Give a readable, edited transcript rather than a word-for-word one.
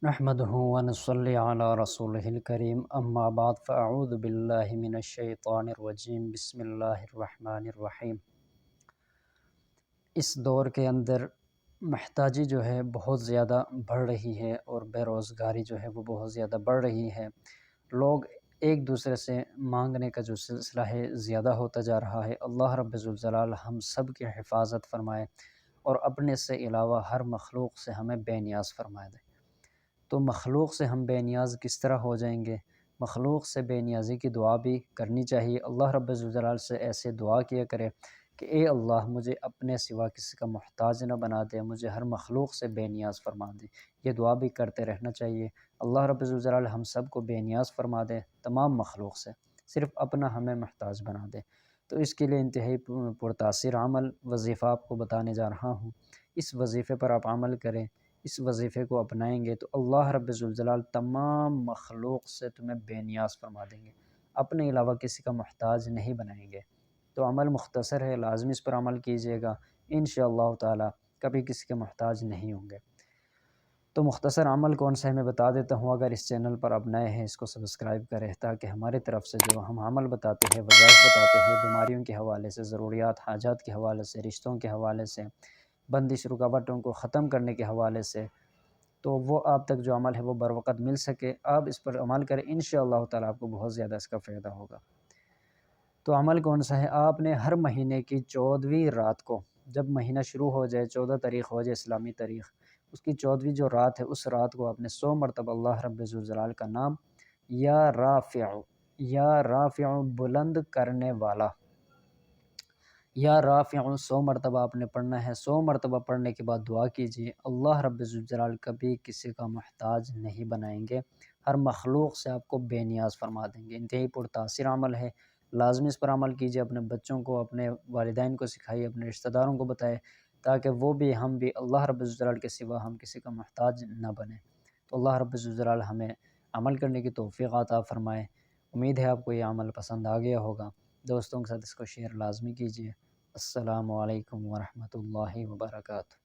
نحمده ونصلي على رسوله الكريم اما بعد فاعوذ باللہ من الشیطان الرجیم بسم اللہ الرحمن الرحیم۔ اس دور کے اندر محتاجی جو ہے بہت زیادہ بڑھ رہی ہے اور بے روزگاری جو ہے وہ بہت زیادہ بڑھ رہی ہے۔ لوگ ایک دوسرے سے مانگنے کا جو سلسلہ ہے زیادہ ہوتا جا رہا ہے۔ اللہ رب ذوالجلال ہم سب کی حفاظت فرمائے اور اپنے سے علاوہ ہر مخلوق سے ہمیں بے نیاز فرمائے دے۔ تو مخلوق سے ہم بے نیاز کس طرح ہو جائیں گے؟ مخلوق سے بے نیازی کی دعا بھی کرنی چاہیے۔ اللہ رب ذوالجلال سے ایسے دعا کیا کرے کہ اے اللہ مجھے اپنے سوا کسی کا محتاج نہ بنا دے، مجھے ہر مخلوق سے بے نیاز فرما دے۔ یہ دعا بھی کرتے رہنا چاہیے۔ اللہ رب ذوالجلال ہم سب کو بے نیاز فرما دے تمام مخلوق سے، صرف اپنا ہمیں محتاج بنا دے۔ تو اس کے لیے انتہائی پرتاثر عمل وظیفہ آپ کو بتانے جا رہا ہوں۔ اس وظیفے پر آپ عمل کریں، اس وظیفے کو اپنائیں گے تو اللہ رب ذوالجلال تمام مخلوق سے تمہیں بے نیاز فرما دیں گے، اپنے علاوہ کسی کا محتاج نہیں بنائیں گے۔ تو عمل مختصر ہے، لازمی اس پر عمل کیجیے گا، انشاءاللہ تعالی کبھی کسی کے محتاج نہیں ہوں گے۔ تو مختصر عمل کون سا ہے میں بتا دیتا ہوں۔ اگر اس چینل پر آپ نئے ہیں اس کو سبسکرائب کریں تاکہ ہماری طرف سے جو ہم عمل بتاتے ہیں، وظائف بتاتے ہیں، بیماریوں کے حوالے سے، ضروریات حاجات کے حوالے سے، رشتوں کے حوالے سے، بندش رکاوٹوں کو ختم کرنے کے حوالے سے، تو وہ آپ تک جو عمل ہے وہ بروقت مل سکے، آپ اس پر عمل کریں، انشاءاللہ تعالی آپ کو بہت زیادہ اس کا فائدہ ہوگا۔ تو عمل کون سا ہے؟ آپ نے ہر مہینے کی 14ویں رات کو، جب مہینہ شروع ہو جائے، 14 تاریخ ہو جائے اسلامی تاریخ، اس کی 14ویں جو رات ہے اس رات کو آپ نے 100 مرتبہ اللہ رب ذوالجلال کا نام یا رافع، یا رافع بلند کرنے والا، یا رافع 100 مرتبہ آپ نے پڑھنا ہے۔ 100 مرتبہ پڑھنے کے بعد دعا کیجیے، اللہ رب ذوالجلال کبھی کسی کا محتاج نہیں بنائیں گے، ہر مخلوق سے آپ کو بے نیاز فرما دیں گے۔ انتہائی پرتاثر عمل ہے، لازمی اس پر عمل کیجیے، اپنے بچوں کو، اپنے والدین کو سکھائیے، اپنے رشتہ داروں کو بتائیں تاکہ وہ بھی ہم بھی اللہ رب ذوالجلال کے سوا ہم کسی کا محتاج نہ بنیں۔ تو اللہ رب ذوالجلال ہمیں عمل کرنے کی توفیق عطا فرمائے۔ امید ہے آپ کو یہ عمل پسند آ گیا ہوگا، دوستوں کے ساتھ اس کو شیئر لازمی کیجیے۔ السلام علیکم ورحمۃ اللہ وبرکاتہ۔